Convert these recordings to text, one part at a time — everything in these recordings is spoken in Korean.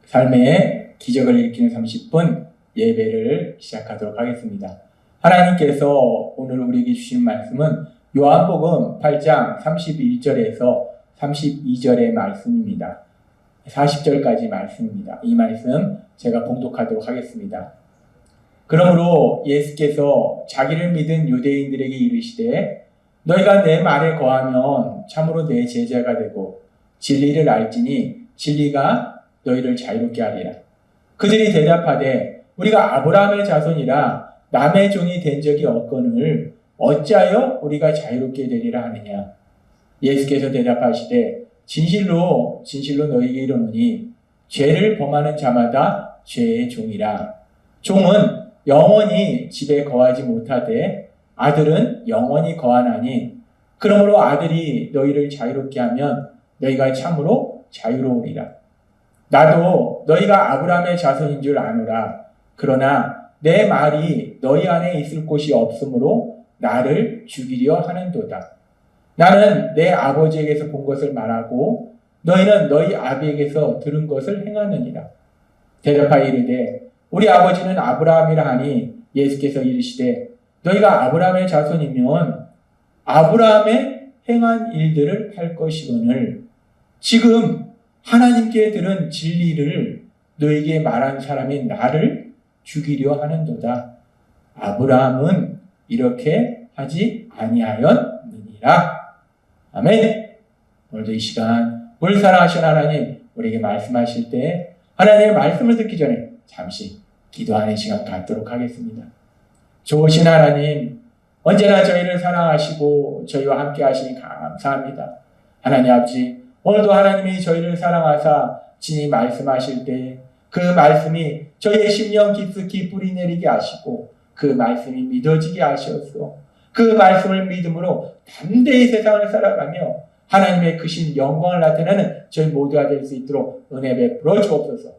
삶의 기적을 일으키는 30분 예배를 시작하도록 하겠습니다. 하나님께서 오늘 우리에게 주신 말씀은 요한복음 8장 31절에서 32절의 말씀입니다. 40절까지 말씀입니다. 이 말씀 제가 봉독하도록 하겠습니다. 그러므로 예수께서 자기를 믿은 유대인들에게 이르시되 너희가 내 말에 거하면 참으로 내 제자가 되고 진리를 알지니 진리가 너희를 자유롭게 하리라. 그들이 대답하되 우리가 아브라함의 자손이라 남의 종이 된 적이 없거늘 어찌하여 우리가 자유롭게 되리라 하느냐. 예수께서 대답하시되 진실로 진실로 너희에게 이르노니 죄를 범하는 자마다 죄의 종이라. 종은 영원히 집에 거하지 못하되 아들은 영원히 거하나니 그러므로 아들이 너희를 자유롭게 하면 너희가 참으로 자유로우리라. 나도 너희가 아브라함의 자손인 줄 아노라. 그러나 내 말이 너희 안에 있을 곳이 없으므로 나를 죽이려 하는도다. 나는 내 아버지에게서 본 것을 말하고 너희는 너희 아비에게서 들은 것을 행하느니라. 대답하여 이르되 우리 아버지는 아브라함이라 하니 예수께서 이르시되 너희가 아브라함의 자손이면 아브라함의 행한 일들을 할 것이거늘 지금 하나님께 들은 진리를 너에게 말한 사람이 나를 죽이려 하는도다. 아브라함은 이렇게 하지 아니하였느니라. 아멘. 오늘도 이 시간 우리 사랑하신 하나님 우리에게 말씀하실 때 하나님의 말씀을 듣기 전에 잠시 기도하는 시간 갖도록 하겠습니다. 좋으신 하나님 언제나 저희를 사랑하시고 저희와 함께 하시니 감사합니다. 하나님 아버지 오늘도 하나님이 저희를 사랑하사 친히 말씀하실 때 그 말씀이 저희의 심령 깊숙이 뿌리내리게 하시고 그 말씀이 믿어지게 하시옵소서. 그 말씀을 믿음으로 담대히 세상을 살아가며 하나님의 크신 영광을 나타내는 저희 모두가 될 수 있도록 은혜 베풀어 주옵소서.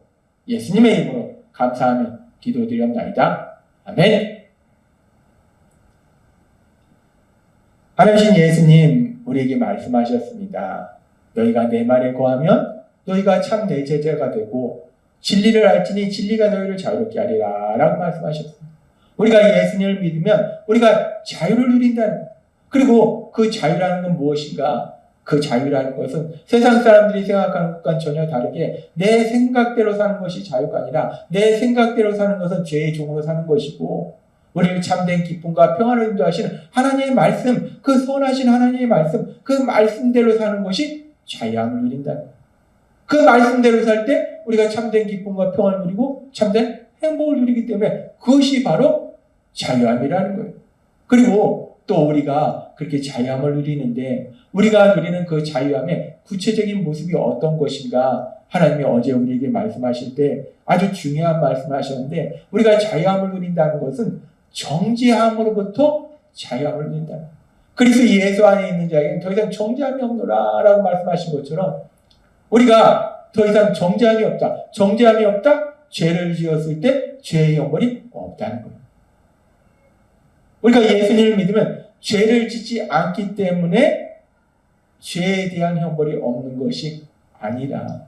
예수님의 이름으로 감사하며 기도드렸나이다. 아멘. 하나님 예수님 우리에게 말씀하셨습니다. 너희가 내 말에 거하면 너희가 참 내 제자가 되고 진리를 알지니 진리가 너희를 자유롭게 하리라 라고 말씀하셨습니다. 우리가 예수님을 믿으면 우리가 자유를 누린다는 것. 그리고 그 자유라는 건 무엇인가? 그 자유라는 것은 세상 사람들이 생각하는 것과 전혀 다르게 내 생각대로 사는 것이 자유가 아니라 내 생각대로 사는 것은 죄의 종으로 사는 것이고 우리를 참된 기쁨과 평안을 인도하시는 하나님의 말씀, 그 선하신 하나님의 말씀, 그 말씀대로 사는 것이 자유함을 누린다는 거예요. 그 말씀대로 살 때 우리가 참된 기쁨과 평안을 누리고 참된 행복을 누리기 때문에 그것이 바로 자유함이라는 거예요. 그리고 또 우리가 그렇게 자유함을 누리는데 우리가 누리는 그 자유함의 구체적인 모습이 어떤 것인가 하나님이 어제 우리에게 말씀하실 때 아주 중요한 말씀하셨는데 우리가 자유함을 누린다는 것은 정죄함으로부터 자유함을 누린다는 거예요. 그래서 예수 안에 있는 자에게는 더 이상 정죄함이 없노라 라고 말씀하신 것처럼 우리가 더 이상 정죄함이 없다. 정죄함이 없다? 죄를 지었을 때 죄의 형벌이 없다는 거예요. 우리가 예수님을 믿으면 죄를 짓지 않기 때문에 죄에 대한 형벌이 없는 것이 아니라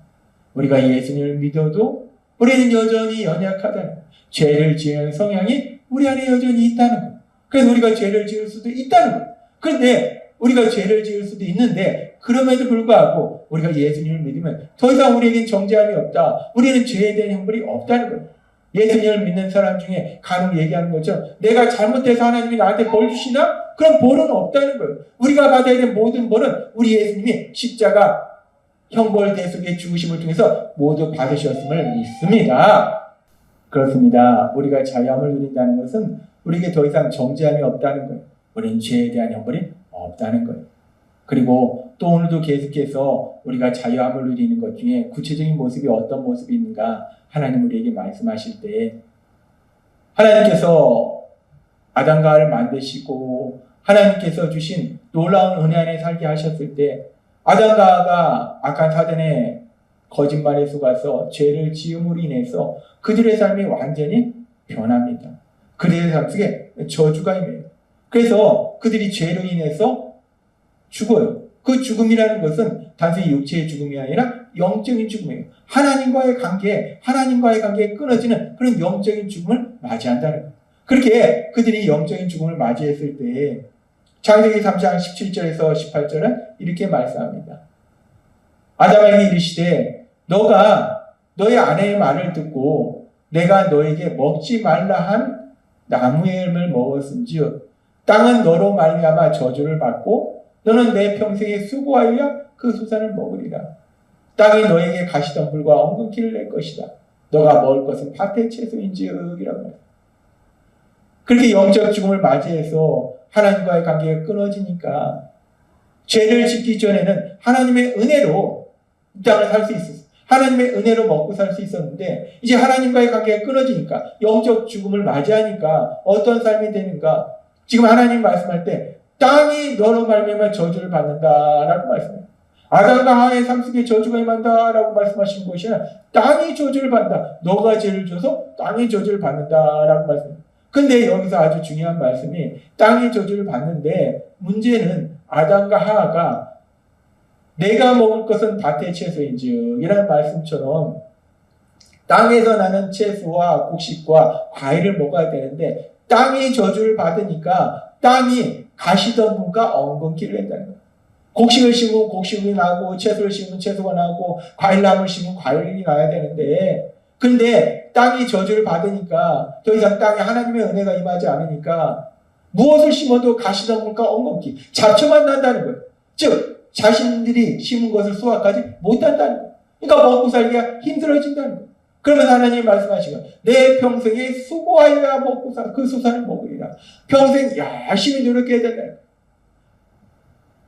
우리가 예수님을 믿어도 우리는 여전히 연약하다는 거예요. 죄를 지은 성향이 우리 안에 여전히 있다는 거예요. 그래서 우리가 죄를 지을 수도 있다는 거예요. 그런데 우리가 죄를 지을 수도 있는데 그럼에도 불구하고 우리가 예수님을 믿으면 더 이상 우리에겐 정죄함이 없다. 우리는 죄에 대한 형벌이 없다는 거예요. 예수님을 믿는 사람 중에 간혹 얘기하는 것처럼 내가 잘못해서 하나님이 나한테 벌 주시나? 그럼 벌은 없다는 거예요. 우리가 받아야 될 모든 벌은 우리 예수님이 십자가 형벌 대속의 죽으심을 통해서 모두 받으셨음을 믿습니다. 그렇습니다. 우리가 자유함을 누린다는 것은 우리에게 더 이상 정죄함이 없다는 거예요. 우리는 죄에 대한 형벌이 없다는 거예요. 그리고 또 오늘도 계속해서 우리가 자유함을 누리는 것 중에 구체적인 모습이 어떤 모습이 있는가 하나님 우리에게 말씀하실 때 하나님께서 아담과 하와를 만드시고 하나님께서 주신 놀라운 은혜 안에 살게 하셨을 때 아담과 하와가 악한 사단의 거짓말에 속아서 죄를 지음으로 인해서 그들의 삶이 완전히 변합니다. 그들의 삶 속에 저주가 임해요. 그래서 그들이 죄로 인해서 죽어요. 그 죽음이라는 것은 단순히 육체의 죽음이 아니라 영적인 죽음이에요. 하나님과의 관계에 끊어지는 그런 영적인 죽음을 맞이한다는 거예요. 그렇게 그들이 영적인 죽음을 맞이했을 때 창세기 3장 17절에서 18절은 이렇게 말씀합니다. 아담에게 이르시되 너가 너의 아내의 말을 듣고 내가 너에게 먹지 말라 한 나무의 열매를 먹었은즉 땅은 너로 말미암아 저주를 받고 너는 내 평생에 수고하여 그 수산을 먹으리라. 땅이 너에게 가시덤불과 엉겅퀴를 낼 것이다. 너가 먹을 것은 밭의 채소인지이라고 말합니다. 그렇게 영적 죽음을 맞이해서 하나님과의 관계가 끊어지니까 죄를 짓기 전에는 하나님의 은혜로 이 땅을 살 수 있었어요. 하나님의 은혜로 먹고 살 수 있었는데 이제 하나님과의 관계가 끊어지니까 영적 죽음을 맞이하니까 어떤 삶이 되는가? 지금 하나님 말씀할 때 땅이 너로 말미암아 저주를 받는다라고 말씀해요. 아담과 하와의 삶 속에 저주가 임한다라고 말씀하신 것이 아니라 땅이 저주를 받는다. 너가 죄를 줘서 땅이 저주를 받는다라고 말씀해요. 근데 여기서 아주 중요한 말씀이 땅이 저주를 받는데 문제는 아담과 하와가 내가 먹을 것은 밭의 채소인즉 이라는 말씀처럼 땅에서 나는 채소와 곡식과 과일을 먹어야 되는데 땅이 저주를 받으니까 땅이 가시덤불과 엉겅퀴를 낸다는 거예요. 곡식을 심으면 곡식이 나고 채소를 심으면 채소가 나고 과일나무를 심으면 과일이 나야 되는데 근데 땅이 저주를 받으니까 더 이상 땅에 하나님의 은혜가 임하지 않으니까 무엇을 심어도 가시덤불과 엉겅퀴 잡초만 난다는 거예요. 즉 자신들이 심은 것을 수확하지 못한다는 거예요. 그러니까 먹고 살기가 힘들어진다는 거예요. 그러면서 하나님이 말씀하시고 내 평생에 수고하여야 먹고 살 그 수산을 먹으리라. 평생 열심히 노력해야 된다.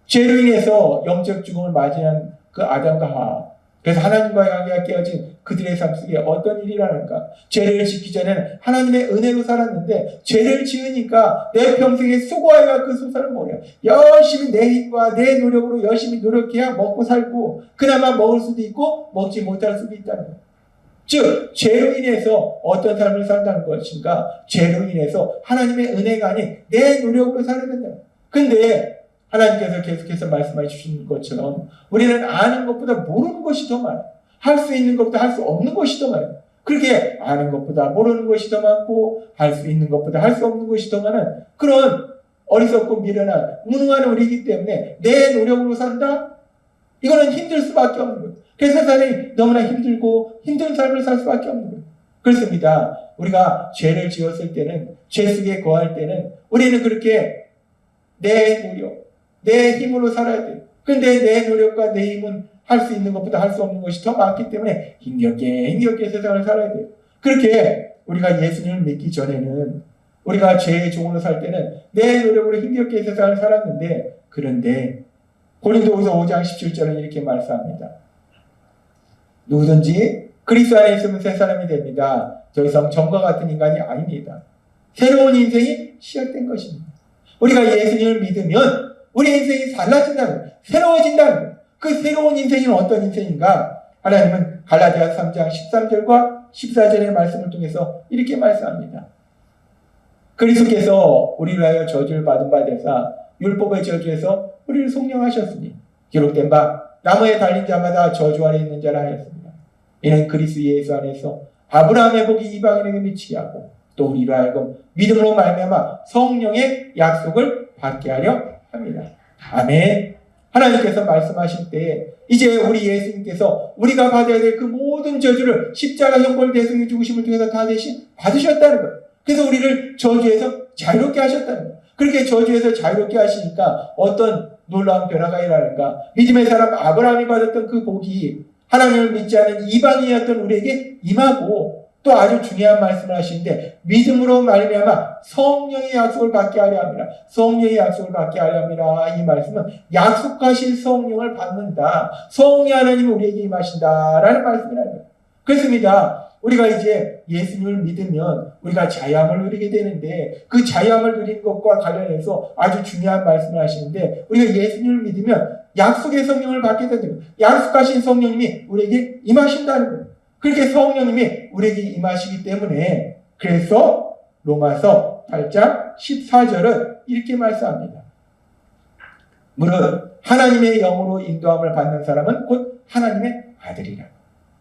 죄로 인해서 영적 죽음을 맞이한 그 아담과 하와. 그래서 하나님과의 관계가 깨어진 그들의 삶 속에 어떤 일이 일어나는가? 죄를 짓기 전에는 하나님의 은혜로 살았는데 죄를 지으니까 내 평생에 수고하여 그 수산을 먹어요. 열심히 내 힘과 내 노력으로 열심히 노력해야 먹고 살고 그나마 먹을 수도 있고 먹지 못할 수도 있다는 거예요. 즉 죄로 인해서 어떤 삶을 산다는 것인가? 죄로 인해서 하나님의 은혜가 아닌 내 노력으로 살아야 된다. 근데 하나님께서 계속해서 말씀해 주신 것처럼 우리는 아는 것보다 모르는 것이 더 많아요. 할 수 있는 것보다 할 수 없는 것이 더 많아요. 그렇게 아는 것보다 모르는 것이 더 많고 할 수 있는 것보다 할 수 없는 것이 더 많은 그런 어리석고 미련한 무능한 우리이기 때문에 내 노력으로 산다? 이거는 힘들 수밖에 없는 거예요. 그래서 세상이 너무나 힘들고 힘든 삶을 살 수밖에 없는 거예요. 그렇습니다. 우리가 죄를 지었을 때는 죄 속에 거할 때는 우리는 그렇게 내 노력 내 힘으로 살아야 돼요. 근데 내 노력과 내 힘은 할 수 있는 것보다 할 수 없는 것이 더 많기 때문에 힘겹게 세상을 살아야 돼요. 그렇게 우리가 예수님을 믿기 전에는 우리가 죄의 종으로 살 때는 내 노력으로 힘겹게 세상을 살았는데 그런데 고린도후서 5장 17절은 이렇게 말씀합니다. 누구든지 그리스도 안에 있으면 새 사람이 됩니다. 더 이상 전과 같은 인간이 아닙니다. 새로운 인생이 시작된 것입니다. 우리가 예수님을 믿으면 우리 인생이 달라진다는 거예요. 새로워진다는 거예요. 그 새로운 인생은 어떤 인생인가? 하나님은 갈라디아 3장 13절과 14절의 말씀을 통해서 이렇게 말씀합니다. 그리스도께서 우리를 위하여 저주를 받은 바 되사 율법의 저주에서 우리를 속량하셨으니 기록된 바 나무에 달린 자마다 저주 아래 있는 자라 하였습니다. 이는 그리스도 예수 안에서 아브라함의 복이 이방인에게 미치게 하고 또 우리로 하여금 믿음으로 말미암아 성령의 약속을 받게 하려 합니다. 아멘. 하나님께서 말씀하실 때 이제 우리 예수님께서 우리가 받아야 될 그 모든 저주를 십자가 형벌 대속의 죽으심을 통해서 다 대신 받으셨다는 거예요. 그래서 우리를 저주에서 자유롭게 하셨다는 거예요. 그렇게 저주에서 자유롭게 하시니까 어떤 놀라운 변화가 일어나는가? 믿음의 사람 아브라함이 받았던 그 복이 하나님을 믿지 않은 이방인이었던 우리에게 임하고 또 아주 중요한 말씀을 하시는데 믿음으로 말미암아 성령의 약속을 받게 하려 합니다. 성령의 약속을 받게 하려 합니다. 이 말씀은 약속하신 성령을 받는다. 성령 하나님이 우리에게 임하신다라는 말씀이라는 거예요. 그렇습니다. 우리가 이제 예수님을 믿으면 우리가 자유함을 누리게 되는데 그 자유함을 누리는 것과 관련해서 아주 중요한 말씀을 하시는데 우리가 예수님을 믿으면 약속의 성령을 받게 된다. 약속하신 성령님이 우리에게 임하신다는 거예요. 그렇게 성령님이 우리에게 임하시기 때문에 그래서 로마서 8장 14절은 이렇게 말씀합니다. 무릇 하나님의 영으로 인도함을 받는 사람은 곧 하나님의 아들이라.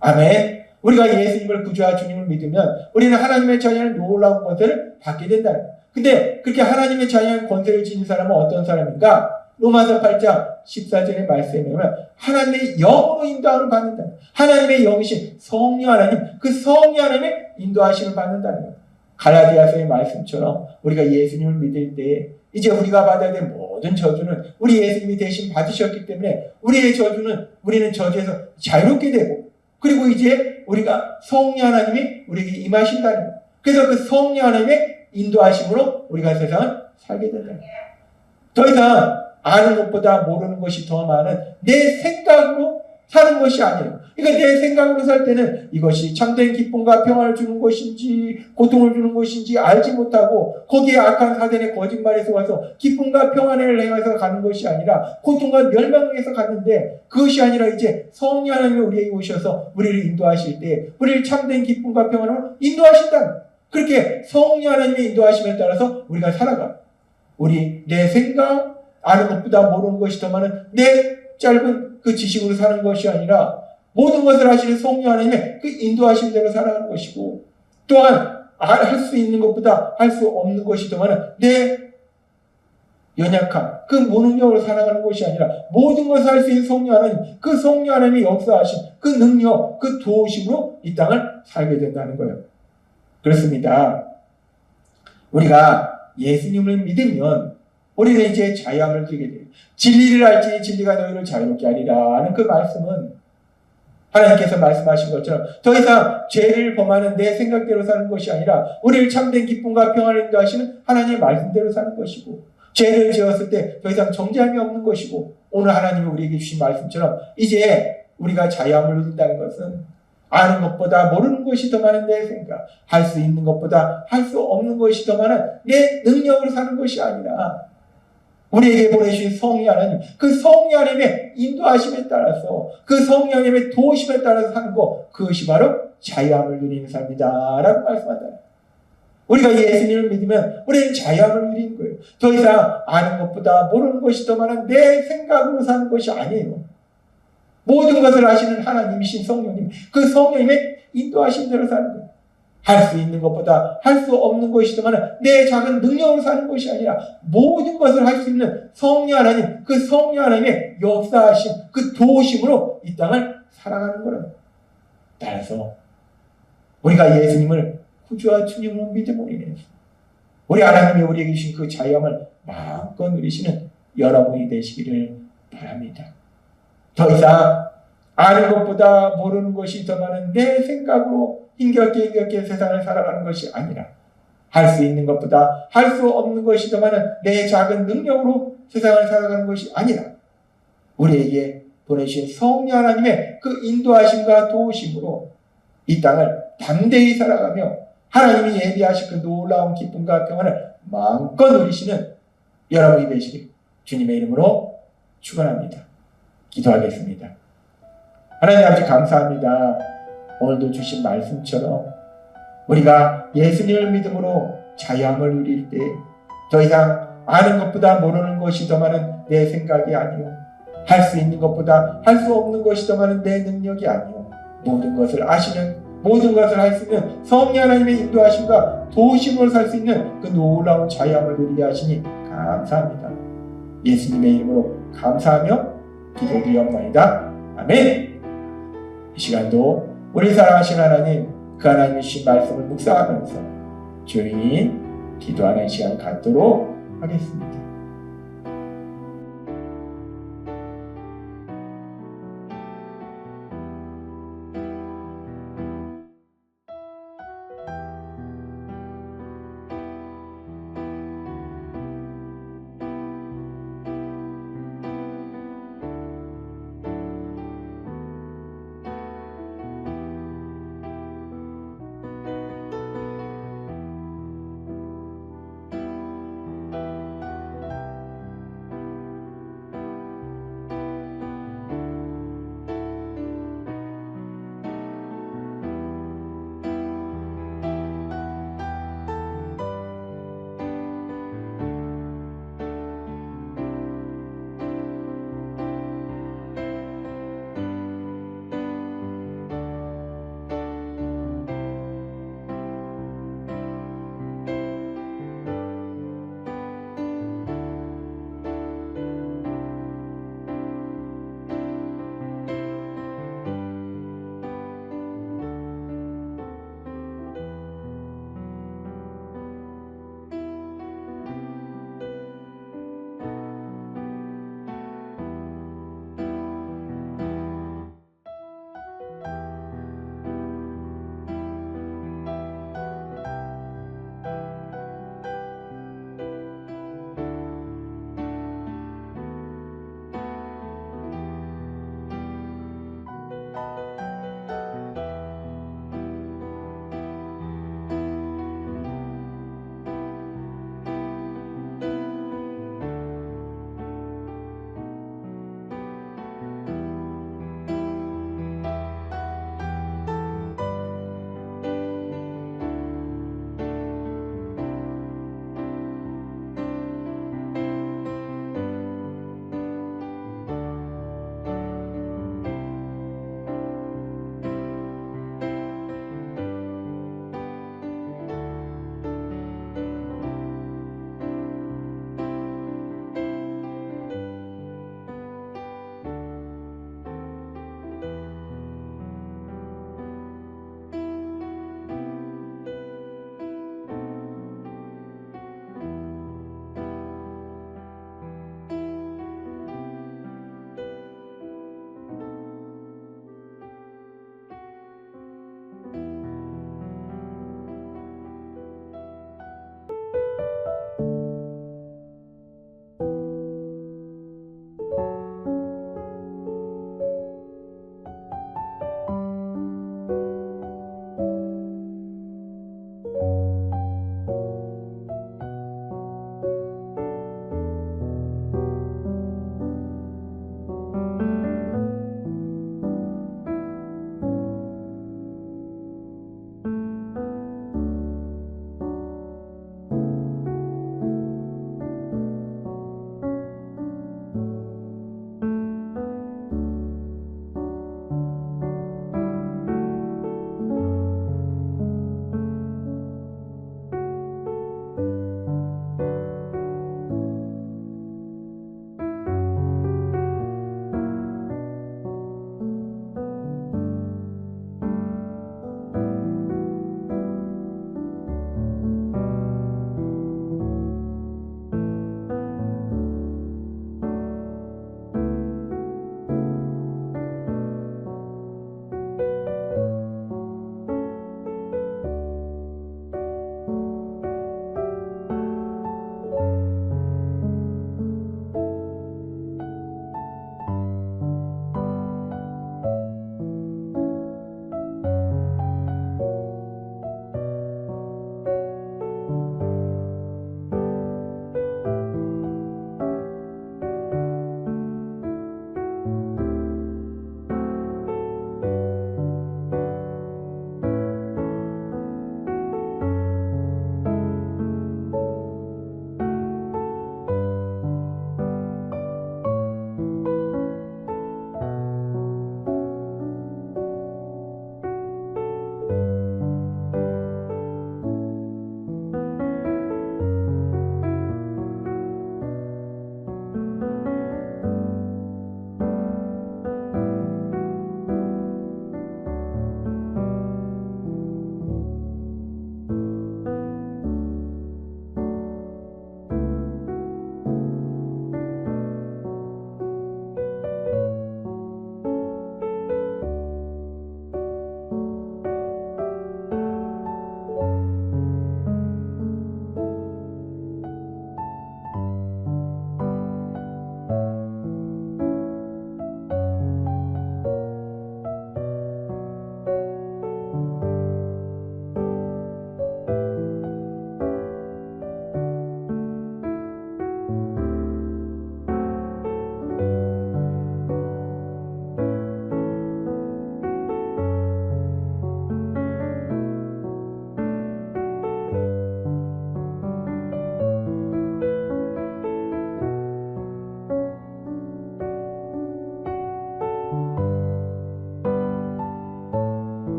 아멘. 우리가 예수님을 구주와 주님을 믿으면 우리는 하나님의 자녀의 놀라운 권세를 받게 된다는 거예요. 근데 그렇게 하나님의 자녀의 권세를 지닌 사람은 어떤 사람인가? 로마서 8장 14절의 말씀에 보면 하나님의 영으로 인도함을 받는다. 하나님의 영이신 성령 하나님, 그 성령 하나님의 인도하심을 받는다는 거예요. 갈라디아서의 말씀처럼 우리가 예수님을 믿을 때 이제 우리가 받아야 될 모든 저주는 우리 예수님이 대신 받으셨기 때문에 우리의 저주는 우리는 저주에서 자유롭게 되고, 그리고 이제 우리가 성령 하나님이 우리에게 임하신다는 거예요. 그래서 그 성령 하나님의 인도하심으로 우리가 세상을 살게 된다. 더 이상 아는 것보다 모르는 것이 더 많은 내 생각으로 사는 것이 아니에요. 그러니까 내 생각으로 살 때는 이것이 참된 기쁨과 평안을 주는 것인지 고통을 주는 것인지 알지 못하고 거기에 악한 사단의 거짓말에서 와서 기쁨과 평안을 행해서 가는 것이 아니라 고통과 멸망을 해서 갔는데, 그것이 아니라 이제 성령 하나님이 우리에게 오셔서 우리를 인도하실 때 우리를 참된 기쁨과 평안으로 인도하신다. 그렇게 성령 하나님의 인도하심에 따라서 우리가 살아가. 우리 내 생각, 아는 것보다 모르는 것이 더 많은 내 짧은 그 지식으로 사는 것이 아니라 모든 것을 하시는 성령 하나님의 그 인도하심대로 살아가는 것이고, 또한 할 수 있는 것보다 할 수 없는 것이 더 많은 내 연약함, 그 무능력으로 살아가는 것이 아니라 모든 것을 할 수 있는 성령 하나님, 그 성령 하나님의 역사하심, 그 능력, 그 도우심으로 이 땅을 살게 된다는 거예요. 그렇습니다. 우리가 예수님을 믿으면 우리는 이제 자유함을 누리게 돼요. 진리를 알지 진리가 너희를 자유롭게 하리라 하는 그 말씀은 하나님께서 말씀하신 것처럼 더 이상 죄를 범하는 내 생각대로 사는 것이 아니라 우리를 참된 기쁨과 평안을 인도하시는 하나님의 말씀대로 사는 것이고, 죄를 지었을 때 더 이상 정죄함이 없는 것이고, 오늘 하나님이 우리에게 주신 말씀처럼 이제 우리가 자유함을 누린다는 것은 아는 것보다 모르는 것이 더 많은 내 생각, 할 수 있는 것보다 할 수 없는 것이 더 많은 내 능력으로 사는 것이 아니라 우리에게 보내주신 성령 하나님, 그 성령 하나님의 인도하심에 따라서, 그 성령 하나님의 도우심에 따라서 사는 것, 그것이 바로 자유함을 누리는 삶이다 라고 말씀한다. 우리가 예수님을 믿으면 우리는 자유함을 누리는 거예요. 더 이상 아는 것보다 모르는 것이 더 많은 내 생각으로 사는 것이 아니에요. 모든 것을 하시는 하나님이신 성령님, 그 성령님의 인도하신 대로 사는 거예요. 할 수 있는 것보다 할 수 없는 것이지만 내 작은 능력으로 사는 것이 아니라 모든 것을 할 수 있는 성령 하나님, 그 성령 하나님의 역사하심, 그 도우심으로 이 땅을 살아가는 거예요. 따라서 우리가 예수님을 구주와 주님으로 믿음으로 인해서 우리 하나님이 우리에게 주신 그 자유함을 마음껏 누리시는 여러분이 되시기를 바랍니다. 더 이상 아는 것보다 모르는 것이 더 많은 내 생각으로 힘겹게 세상을 살아가는 것이 아니라 할 수 있는 것보다 할 수 없는 것이 더 많은 내 작은 능력으로 세상을 살아가는 것이 아니라 우리에게 보내신 성령 하나님의 그 인도하심과 도우심으로 이 땅을 담대히 살아가며 하나님이 예비하신 그 놀라운 기쁨과 평안을 마음껏 누리시는 여러분이 되시길 주님의 이름으로 축원합니다. 기도하겠습니다. 하나님 아버지 감사합니다. 오늘도 주신 말씀처럼 우리가 예수님을 믿음으로 자유함을 누릴 때 더 이상 아는 것보다 모르는 것이 더 많은 내 생각이 아니요, 할 수 있는 것보다 할 수 없는 것이 더 많은 내 능력이 아니요, 모든 것을 아시는, 모든 것을 할 수 있는 성령 하나님의 인도하심과 도우심으로 살 수 있는 그 놀라운 자유함을 누리게 하시니 감사합니다. 예수님의 이름으로 감사하며 기도드리옵나이다. 아멘. 이 시간도 우리 사랑하신 하나님, 그 하나님의 주신 말씀을 묵상하면서 조용히 기도하는 시간 갖도록 하겠습니다.